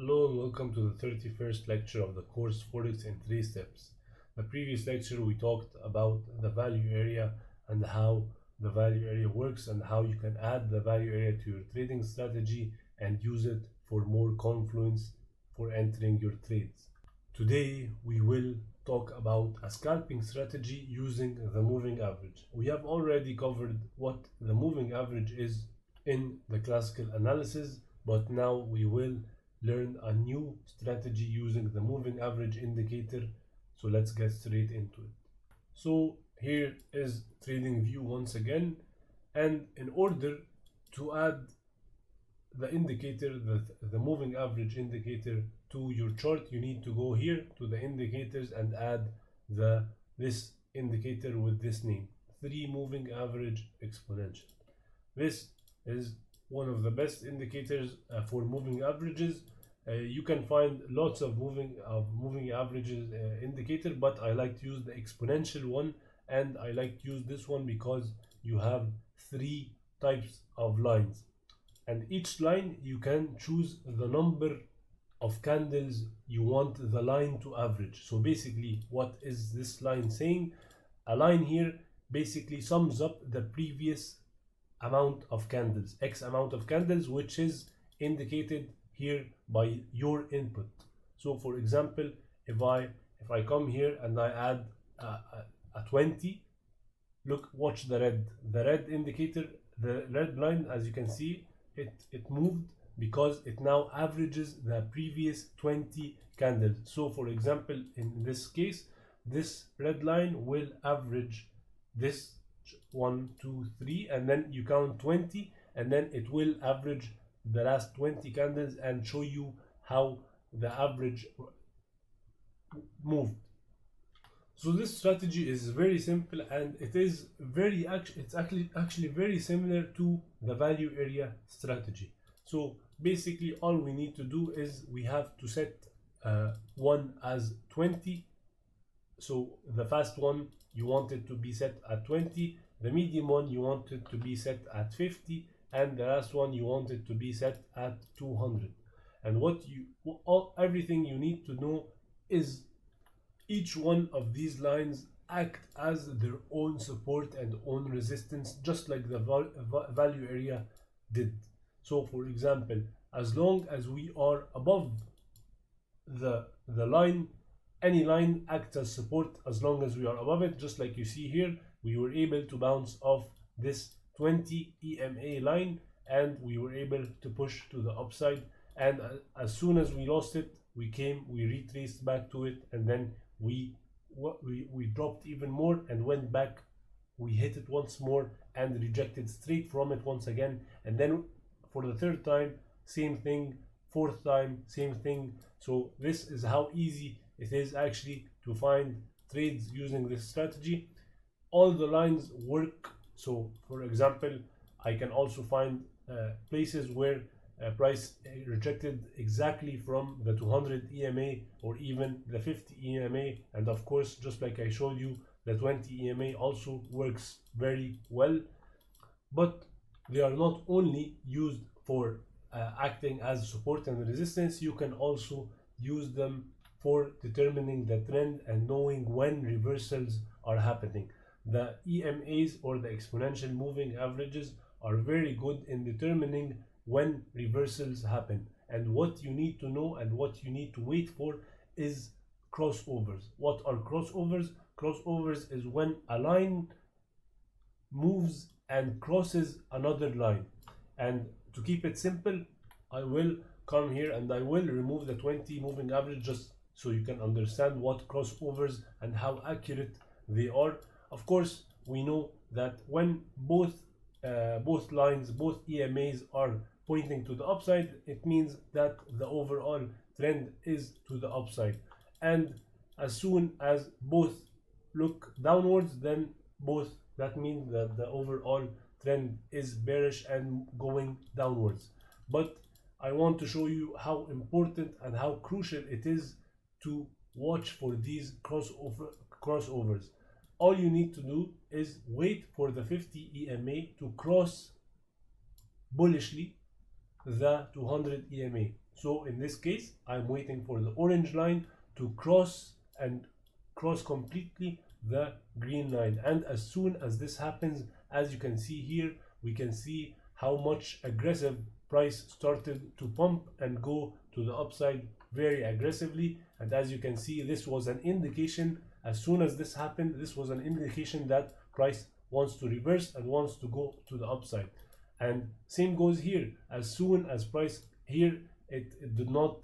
Hello and welcome to the 31st lecture of the course Forex in 3 steps. The previous lecture we talked about the value area and how the value area works and how you can add the value area to your trading strategy and use it for more confluence for entering your trades. Today we will talk about a scalping strategy using the moving average. We have already covered what the moving average is in the classical analysis, but now we will learn a new strategy using the moving average indicator. So let's get straight into it. So here is trading view once again, and in order to add the indicator, the moving average indicator to your chart, you need to go here to the indicators and add this indicator with this name, 3 moving average exponential. This is one of the best indicators for moving averages. You can find lots of moving averages indicator, but I like to use the exponential one, and I like to use this one because you have 3 types of lines, and each line you can choose the number of candles you want the line to average. So basically, what is this line saying? A line here basically sums up the previous amount of candles, X amount of candles, which is indicated here by your input. So for example, if I come here and I add a 20, look, watch the red indicator, the red line, as you can see, it moved because it now averages the previous 20 candles. So for example, in this case, this red line will average this 1, 2, 3, and then you count 20, and then it will average the last 20 candles and show you how the average moved. So this strategy is very simple, and it is it's actually very similar to the value area strategy. So basically all we need to do is we have to set one as 20. So the fast one you want it to be set at 20, the medium one you want it to be set at 50, and the last one you want it to be set at 200. And everything you need to know is each one of these lines act as their own support and own resistance, just like the value area did. So for example, as long as we are above the line, any line acts as support as long as we are above it. Just like you see here, we were able to bounce off this 20 EMA line, and we were able to push to the upside, and as soon as we lost it, we retraced back to it, and then we dropped even more and went back. We hit it once more and rejected straight from it once again, and then for the 3rd time same thing, 4th time same thing. So this is how easy it is actually to find trades using this strategy. All the lines work. So for example, I can also find places where price rejected exactly from the 200 EMA or even the 50 EMA, and of course, just like I showed you, the 20 EMA also works very well. But they are not only used for acting as support and resistance, you can also use them for determining the trend and knowing when reversals are happening. The EMAs, or the exponential moving averages, are very good in determining when reversals happen. And what you need to know and what you need to wait for is crossovers. What are crossovers? Crossovers is when a line moves and crosses another line. And to keep it simple, I will come here and I will remove the 20 moving average just so you can understand what crossovers and how accurate they are. Of course, we know that when both lines, both EMAs are pointing to the upside, it means that the overall trend is to the upside. And as soon as both look downwards, then that means that the overall trend is bearish and going downwards. But I want to show you how important and how crucial it is to watch for these crossovers. All you need to do is wait for the 50 EMA to cross bullishly the 200 EMA. So in this case, I'm waiting for the orange line to cross completely the green line. And as soon as this happens, as you can see here, we can see how much aggressive price started to pump and go to the upside very aggressively. And as you can see, this was an indication. As soon as this happened, this was an indication that price wants to reverse and wants to go to the upside. And same goes here. As soon as price here, it did not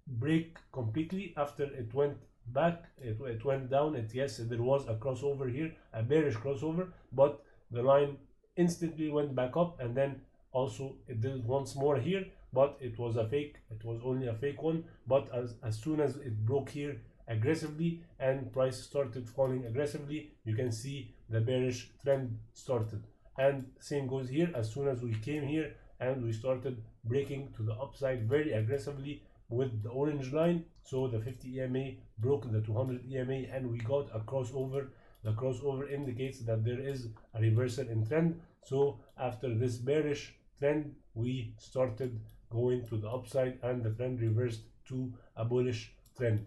break completely after it went back, it went down. Yes, there was a crossover here, a bearish crossover, but the line instantly went back up, and then also it did once more here, but it was a fake. It was only a fake one. But as soon as it broke here aggressively and price started falling aggressively, you can see the bearish trend started. And same goes here. As soon as we came here and we started breaking to the upside very aggressively with the orange line, so the 50 EMA broke the 200 EMA and we got a crossover. The crossover indicates that there is a reversal in trend. So after this bearish trend, we started going to the upside and the trend reversed to a bullish trend.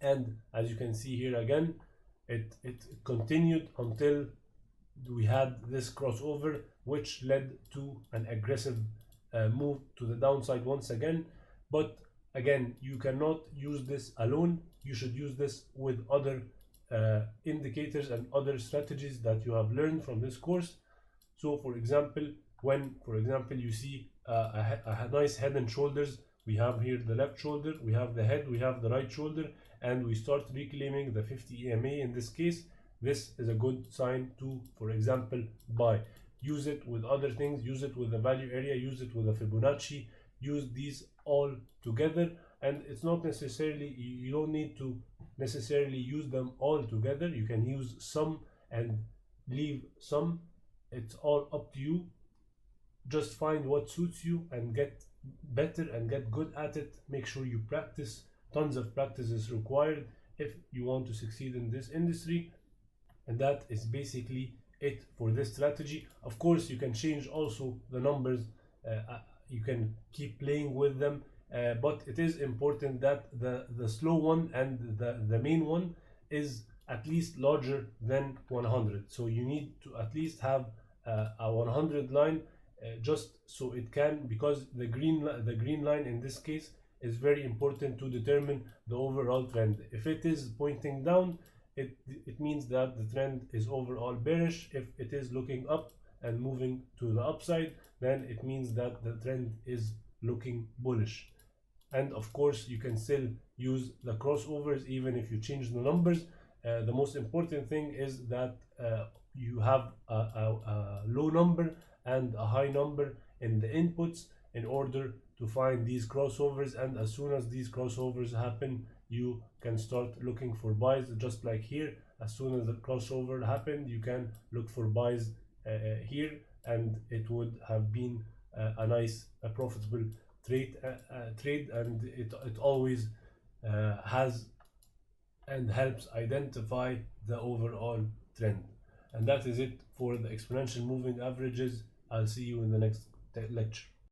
And as you can see here again, it continued until we had this crossover, which led to an aggressive move to the downside once again. But again, you cannot use this alone. You should use this with other indicators and other strategies that you have learned from this course. So for example, when you see a nice head and shoulders, we have here the left shoulder, we have the head, we have the right shoulder, and we start reclaiming the 50 EMA in this case, this is a good sign to, for example, buy. Use it with other things, use it with the value area, use it with the Fibonacci, use these all together. And it's not necessarily, you don't need to necessarily use them all together. You can use some and leave some. It's all up to you. Just find what suits you and get better and get good at it. Make sure you practice. Tons of practice is required if you want to succeed in this industry. And that is basically it for this strategy. Of course, you can change also the numbers. You can keep playing with them, but it is important that the slow one and the main one is at least larger than 100. So you need to at least have a 100 line, just so it can, because the green line in this case is very important to determine the overall trend. If it is pointing down, it means that the trend is overall bearish. If it is looking up and moving to the upside, then it means that the trend is looking bullish. And of course, you can still use the crossovers even if you change the numbers. The most important thing is that you have a low number and a high number in the inputs in order to find these crossovers. And as soon as these crossovers happen, you can start looking for buys, just like here. As soon as the crossover happened, you can look for buys here, and it would have been a nice, profitable trade, and it always has and helps identify the overall trend. And that is it for the exponential moving averages. I'll see you in the next lecture.